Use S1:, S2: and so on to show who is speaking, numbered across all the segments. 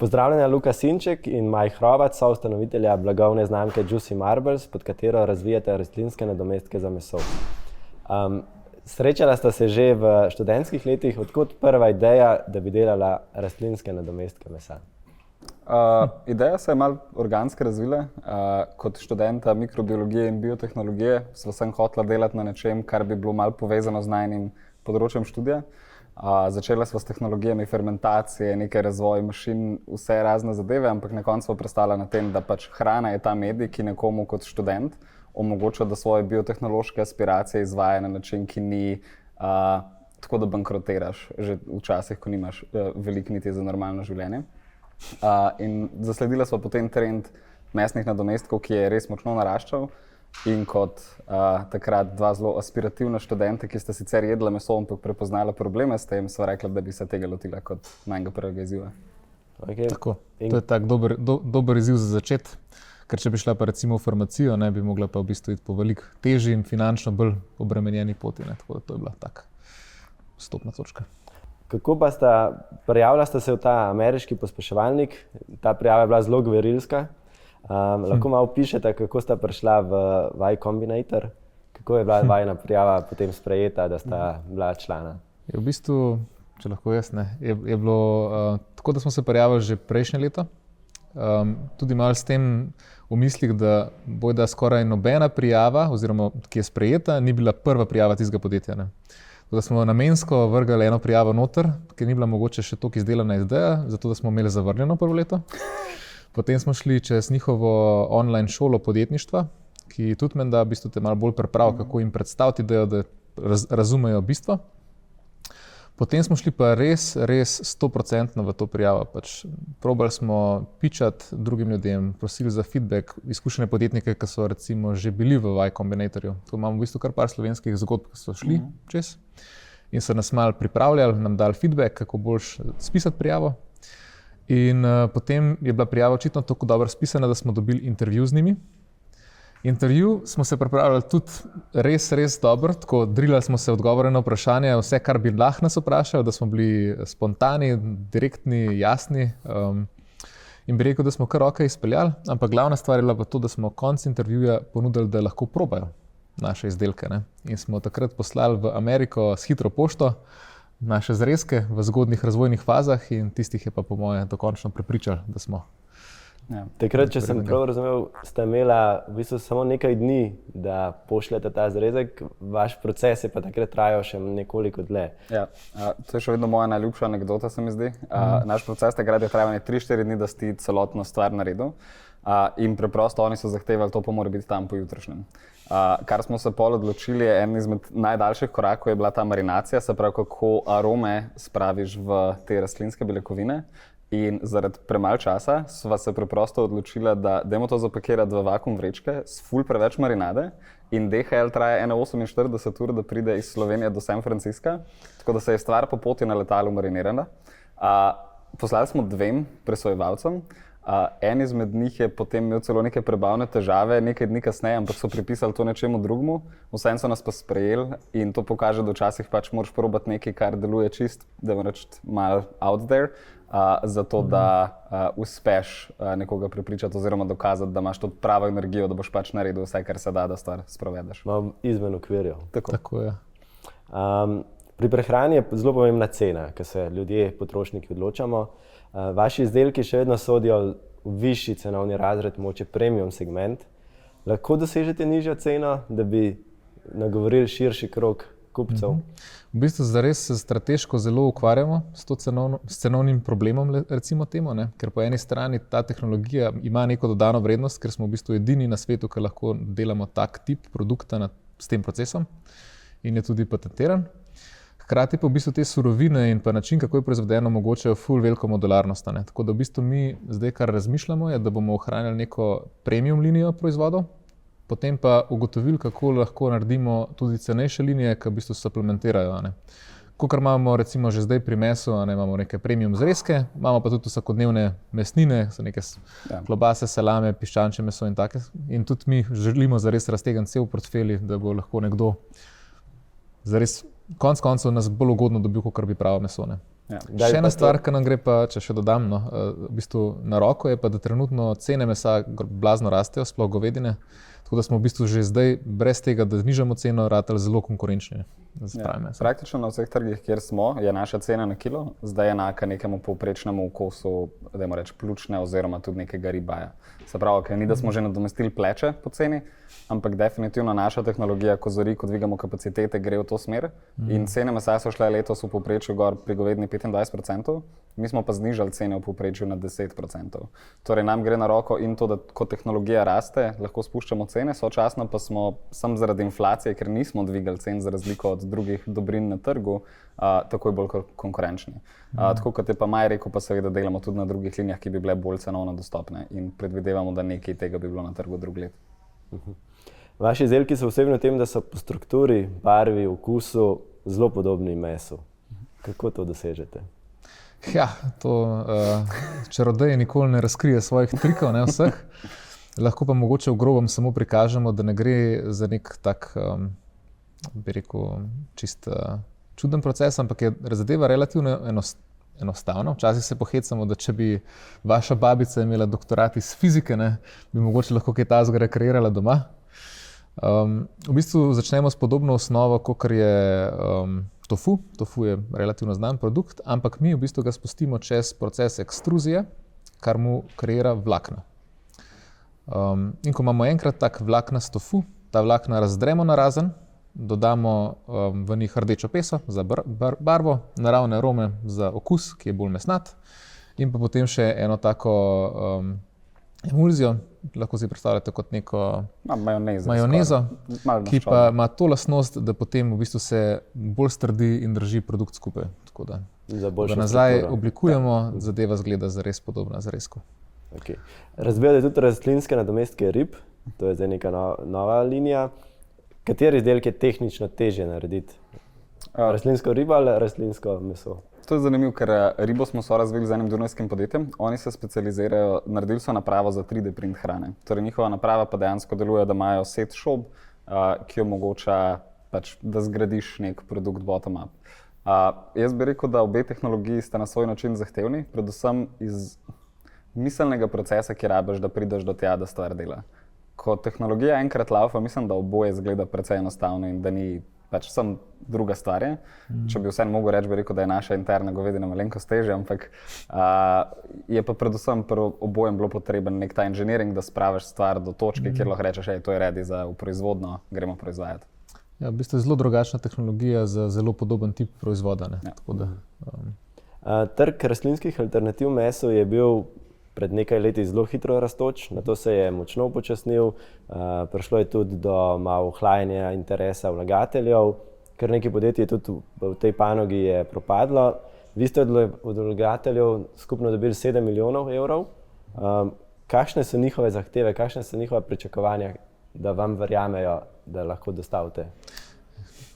S1: Pozdravljena, Luka Sinček in Maj Hrovat, soustanovitelja blagovne znamke Juicy Marbles, pod katero razvijate rastlinske nadomestke za meso. Srečala sta se že v študentskih letih. Odkot prva ideja, da bi delala rastlinske nadomestke mesa?
S2: Ideja se je malo organsko razvila. Kot študenta mikrobiologije in biotehnologije sva sem hotela delati na nečem, kar bi bilo malo povezano z najnim področjem študija. Začela sva s tehnologijami fermentacije, nekaj razvoj mašin, vse razne zadeve, ampak na koncu sva prestala na tem, da pač hrana je ta medij, ki nekomu kot študent omogoča, da svoje biotehnološke aspiracije izvaja na način, ki ni tako, da bankrotiraš že včasih, ko nimaš veliko niti za normalno življenje. In zasledila sva potem trend mesnih nadomestkov, ki je res močno naraščal. In kot takrat dva zelo aspirativna študenta, ki sta sicer jedla meso, ampak prepoznala probleme s tem, sva rekla, da bi se tega lotila kot najnega prvega izziva.
S3: Okay. Tako. To je tak dober izziv za začeti, ker če bi šla pa recimo v farmacijo, ne bi mogla pa v bistvu iti po veliko težji in finančno bolj obremenjeni poti, ne? Tako da to je bila tak vstopna točka.
S1: Kako pa prijavila sta se v ta ameriški pospeševalnik? Ta prijava je bila zelo gverilska. Lahko malo opišete, kako sta prišla v Y Combinator? Kako je bila vajina prijava potem sprejeta, da sta bila člana?
S3: V bistvu, če lahko jaz, je bilo tako, da smo se prijavili že prejšnje leto. Tudi malo s tem v mislih, da bojda skoraj nobena prijava, oziroma ki je sprejeta, ni bila prva prijava tistega podjetja. Ne? Da smo namensko vrgali eno prijavo noter, ker ni bila mogoče še toliko izdelana ideja, zato da smo imeli zavrnjeno prvo leto. Potem smo šli čez njihovo online šolo podjetništva, ki tudi menda v bistvu te malo bolj pripravi, kako jim predstaviti idejo, da razumejo bistvo. Potem smo šli pa res 100% v to prijavo. Probali smo pičati drugim ljudem, prosili za feedback, izkušene podjetnike, ki so recimo že bili v Y Combinatorju. Tu imamo v bistvu kar par slovenskih zgodb, ki so šli čez in so nas malo pripravljali, nam dali feedback, kako boljš spisati prijavo. In potem je bila prijava očitno tako dobro spisana, da smo dobili intervju z njimi. Intervju smo se pripravljali tudi res dobro, tako drillali smo se odgovore na vprašanja, vse, kar bi lahko nas vprašali, da smo bili spontani, direktni, jasni. In bi rekel, da smo kar okej izpeljali, ampak glavna stvar je bila pa to, da smo konec intervjuja ponudili, da lahko probajo naše izdelke. Ne? In smo takrat poslali v Ameriko s hitro pošto naše zrezke v zgodnjih razvojnih fazah in tistih je pa po moje dokončno prepričali, da smo.
S1: Ja. Takrat, če sem prav razumel, ste imela v bistvu samo nekaj dni, da pošljete ta zrezek, vaš proces je pa takrat trajal še nekoliko dlje.
S2: Ja, to je še vedno moja najljubša anekdota, se mi zdi. Naš proces takrat je trajal 3-4 dni, da si celotno stvar naredil. In preprosto oni so zahtevali, to pa mora biti tam po jutrišnjem. Kar smo se pol odločili, je en izmed najdaljših korakov je bila ta marinacija, se pravi, kako arome spraviš v te rastlinske beljakovine. In zaradi premalo časa sva se preprosto odločila, da dajmo to zapakirati v vakuum vrečke s ful preveč marinade in DHL traja 48 ur, da pride iz Slovenije do San Francisca, tako da se je stvar po poti na letalu marinirana. Poslali smo 2 presojevalcem. En izmed njih je potem imel celo neke prebavne težave, nekaj dni kasneje, ampak so pripisali to nečemu drugemu. Vseeno so nas pa sprejeli in to pokaže, da včasih pač moraš probati nekaj, kar deluje čist, da moraš reči malo out there, zato da uspeš nekoga prepričati oziroma dokazati, da imaš to pravo energijo, da boš pač naredil vse, kar se da stvar sprovedeš.
S1: Malo izven okvirjev.
S3: Tako je.
S1: Pri prehrani je zelo pomembna cena, ker se ljudje, potrošniki odločamo. Vaši izdelki še vedno sodijo v višji cenovni razred, mogoče premium segment. Lahko dosežete nižjo ceno, da bi nagovorili širši krog kupcev?
S3: V bistvu zares se strateško zelo ukvarjamo s cenovnim problemom, recimo temu, ne? Ker po eni strani ta tehnologija ima neko dodano vrednost, ker smo v bistvu edini na svetu, ki lahko delamo tak tip produkta s tem procesom in je tudi patentiran. Hkrati pa v bistvu te surovine in pa način, kako je proizvedeno, omogočajo ful veliko modularnost. Tako da v bistvu mi zdaj, kar razmišljamo, je, da bomo ohranjali neko premium linijo proizvodov, potem pa ugotovili, kako lahko naredimo tudi cenejše linije, ki v bistvu suplementirajo. Kakor imamo recimo že zdaj pri mesu, imamo neke premium zrezke, imamo pa tudi vsakodnevne mesnine, so neke klobase, salame, piščančje meso in take. In tudi mi želimo zares raztegniti cel portfelj, da bo lahko nekdo zares konec koncev nas bolj ugodno dobil, kot bi pravo meso. Ne.
S2: Ja.
S3: Še ena stvar, ki nam gre pa, če še dodam, no, v bistvu na roko je pa, da trenutno cene mesa blazno rastejo, sploh govedine. Tako da smo v bistvu že zdaj, brez tega, da znižamo ceno, ratali zelo konkurenčni.
S2: Praktično na vseh trgih, kjer smo, je naša cena na kilo zdaj enaka nekemu povprečnemu kosu, dajmo reči, pljučne oziroma tudi nekega ribaja. Se pravi, ni da smo že nadomestili pleče po ceni, ampak definitivno naša tehnologija, ko zori, ko dvigamo kapacitete, gre v to smer. In cene mesa so šle letos v povprečju gor pri govedini 25%, mi smo pa znižali cene v povprečju na 10%. Torej nam gre na roko in to, da ko tehnologija raste, lahko spuščamo cene, sočasno pa smo sam zaradi inflacije, ker nismo dvigali cen za razliko od drugih dobrin na trgu, takoj bolj konkurenčni. Tako kot je pa Maj rekel, pa seveda delamo tudi na drugih linijah, ki bi bile bolj cenovno dostopne in predvidevamo, da nekaj tega bi bilo na trgu drug let.
S1: Vaši izdelki so osebni v tem, da so po strukturi, barvi, okusu zelo podobni mesu. Kako to dosežete?
S3: Ja, to čarodej nikoli ne razkrije svojih trikov, ne vseh. Lahko pa mogoče v grobem samo prikažemo, da ne gre za nek tak, bi rekel, čist čuden proces, ampak je zadeva relativno enostavna. Včasih se pohecamo, da če bi vaša babica imela doktorat iz fizike, ne, bi mogoče lahko kaj tazga rekreirala doma. V bistvu začnemo s podobno osnovo, kot je tofu. Tofu je relativno znan produkt, ampak mi v bistvu ga spustimo čez proces ekstruzije, kar mu kreira vlakna. In ko imamo enkrat tak vlaknast tofu, ta vlakna razdremo na razen, dodamo v njih rdečo peso za barvo, naravne arome za okus, ki je bolj mesnat, in pa potem še eno tako emulzijo, lahko si predstavljate kot neko majonezo, ki pa ima to lastnost, da potem v bistvu se bolj strdi in drži produkt skupaj. Tako da nazaj oblikujemo, zadeva zgleda zares podobna zrezku.
S1: Okay. Razvijate tudi rastlinske nadomestke rib, to je zdaj neka nova linija. Kateri izdelek je tehnično težje narediti? Rastlinsko ribo ali rastlinsko meso?
S2: To je zanimivo, ker ribo smo sorazvili z enim dunajskim podjetjem. Oni se specializirajo, naredili so napravo za 3D print hrane. Torej njihova naprava pa dejansko deluje, da imajo set šob, ki omogoča, da zgradiš nek produkt bottom-up. Jaz bi rekel, da obe tehnologiji sta na svoj način zahtevni, predvsem iz miselnega procesa, ki rabiš, da prideš do tja, da stvar dela. Ko tehnologija enkrat laufa, mislim, da oboje zgleda precej enostavno in da ni sem druga stvar. Če bi vseeno mogel reči, bi rekel, da je naša interna govedina malenkost težja, ampak je pa predvsem pri obojem bilo potreben nek ta inženiring, da spraviš stvar do točke, kjer lahko rečeš, to je ready za proizvodno, gremo proizvajati.
S3: Ja, v bistvu je zelo drugačna tehnologija za zelo podoben tip proizvoda.
S1: Ja. Trg rastlinskih alternativ mesu je bil pred nekaj leti zelo hitro rastoč, nato se je močno upočasnil, prišlo je tudi do malo ohlajanja interesa vlagateljev, kar nekaj podjetij tudi v tej panogi je propadlo. Vi ste od vlagateljev skupno dobili 7 milijonov evrov. Kakšne so njihove zahteve, kakšne so njihova pričakovanja, da vam verjamejo, da lahko dostavite?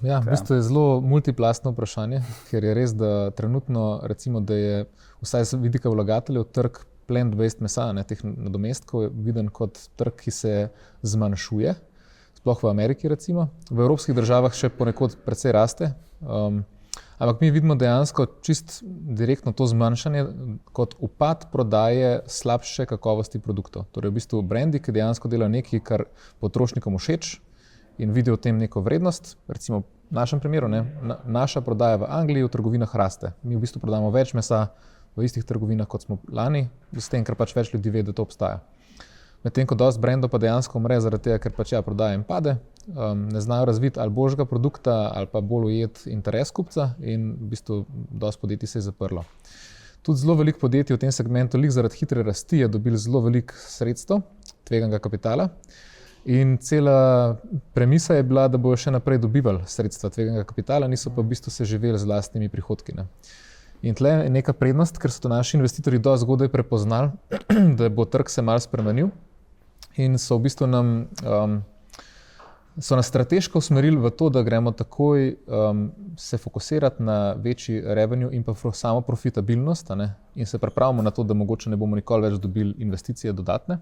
S3: Ja, v bistvu je zelo multiplastno vprašanje, ker je res, da trenutno recimo, da je vsaj z vidika vlagateljev trg plant-based mesa, teh nadomestkov je viden kot trg, ki se zmanjšuje, sploh v Ameriki recimo. V evropskih državah še ponekod precej raste, ampak mi vidimo dejansko čist direktno to zmanjšanje kot upad prodaje slabše kakovosti produktov. Torej v bistvu brendi, ki dejansko delajo nekaj, kar potrošnikom všeč in vidijo v tem neko vrednost, recimo v našem primeru, naša prodaja v Angliji v trgovinah raste. Mi v bistvu prodamo več mesa v istih trgovinah, kot smo lani, s tem, ker več ljudi ve, da to obstaja. Medtem ko dosti brendov pa dejansko umre zaradi tega, ker prodaja jim pade, ne znajo razviti ali boljšega produkta ali pa bolj ujeti interes kupca in v bistvu dosti podjetij se je zaprlo. Tudi zelo veliko podjetij v tem segmentu, zaradi hitre rasti, je dobilo zelo veliko sredstev, tveganega kapitala. In cela premisa je bila, da bojo še naprej dobivali sredstva tveganega kapitala, niso pa v bistvu se živeli z lastnimi prihodki. In tle je neka prednost, ker so to naši investitorji dosti zgodaj prepoznali, da bo trg se malo spremenil in so v bistvu so nas strateško usmerili v to, da gremo takoj se fokusirati na večji revenue in pa samo profitabilnost in se pripravimo na to, da mogoče ne bomo nikoli več dobili investicije dodatne.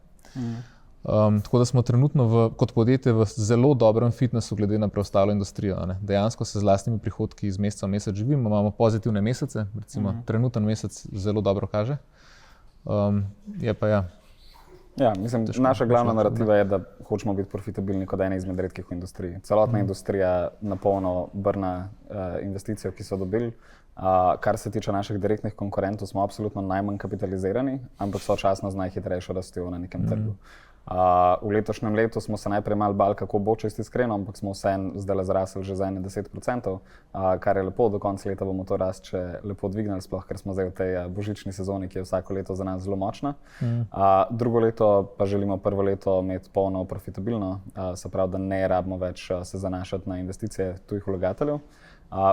S3: Tako da smo trenutno kot podjetje v zelo dobrem fitnessu glede na preostalo industrijo. Ne. Dejansko se z lastnimi prihodki iz meseca v mesec živimo, imamo pozitivne mesece, recimo trenuten mesec zelo dobro kaže. Je pa ja.
S2: Ja, mislim, naša glavna narativa je, da hočemo biti profitabilni kot ena izmed redkih v industriji. Celotna industrija na polno brna investicijo, ki so dobili. Kar se tiče naših direktnih konkurentov, smo absolutno najmanj kapitalizirani, ampak sočasno z najhitrejšo rastjo na nekem trgu. V letošnjem letu smo se najprej malo bali, kako bo, čisto iskreno, ampak smo vseeno zdaj zrasli že za 10%, kar je lepo. Do konca leta bomo to rast še lepo dvignili, sploh ker smo zdaj v tej božični sezoni, ki je vsako leto za nas zelo močna. Drugo leto pa želimo prvo leto imeti polno profitabilno, se pravi, da ne rabimo več se zanašati na investicije tujih vlagateljev.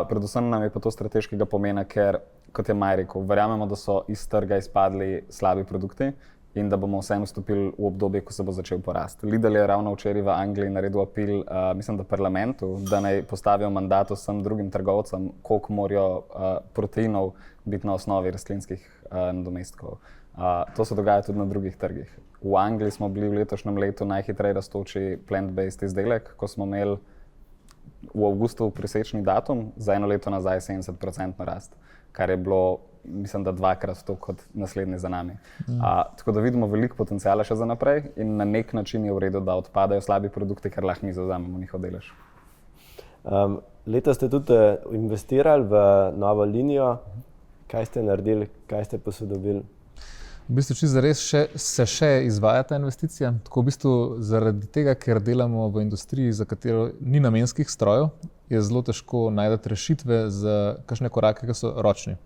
S2: Predvsem nam je pa to strateškega pomena, ker, kot je Maj rekel, verjamemo, da so iz trga izpadli slabi produkti in da bomo vseeno vstopili v obdobje, ko se bo začel porast. Lidl je ravno včeraj v Angliji naredil apel, mislim, da parlamentu, da naj postavijo mandat vsem drugim trgovcem, koliko morajo proteinov biti na osnovi rastlinskih nadomestkov. To se dogaja tudi na drugih trgih. V Angliji smo bili v letošnjem letu najhitreje rastoči plant-based izdelek, ko smo imeli v avgustu presečni datum, za eno leto nazaj 70% rast, kar je bilo, mislim, da dvakrat to kot naslednji za nami. Tako da vidimo veliko potencijala še za naprej in na nek način je v redu, da odpadajo slabi produkti, ker lahko mi zavzamemo njihov delež.
S1: Letos ste tudi investirali v novo linijo. Kaj ste naredili, kaj ste posodobili?
S3: V bistvu čisto zares se še izvaja ta investicija, tako v bistvu zaradi tega, ker delamo v industriji, za katero ni namenskih strojev, je zelo težko najti rešitve za kakšne korake, ki so ročni.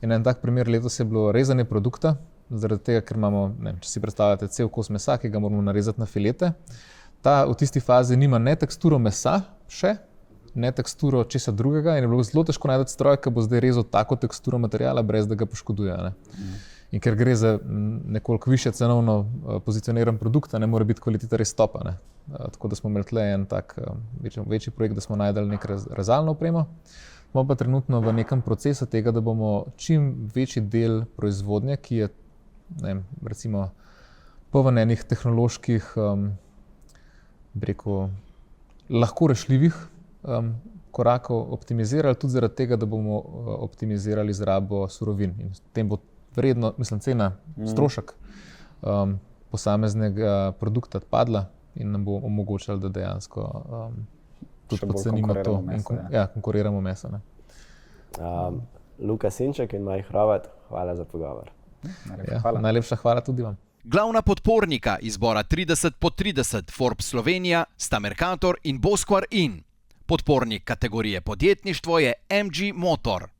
S3: In en tak primer letos je bilo rezanje produkta, zaradi tega, ker imamo, če si predstavljate, cel kos mesa, ki ga moramo narezati na filete. Ta v tisti fazi nima ne teksturo mesa še, ne teksturo česa drugega in je bilo zelo težko najti stroj, ki bo zdaj rezal tako teksturo materijala, brez da ga poškoduje. In ker gre za nekoliko više cenovno pozicioniran produkt, ne more biti kvaliteta res topa. Tako da smo imeli tle en tak večji projekt, da smo najdeli nek rezalno opremo. Smo pa trenutno v nekem procesu tega, da bomo čim večji del proizvodnje, ki je recimo poln enih tehnoloških, lahko rešljivih korakov optimizirali, tudi zaradi tega, da bomo optimizirali izrabo surovin. In s tem bo vredno, cena, strošek posameznega produkta padla in nam bo omogočala, da dejansko tudi podcenimo to in konkuriramo meso.
S1: Luka Sinček in Maj Hrovat, hvala za pogovor.
S3: Najlepša hvala tudi vam.
S4: Glavna podpornika izbora 30x30 Forbes Slovenija sta Mercator in Bosquar In. Podpornik kategorije podjetništvo je MG Motor.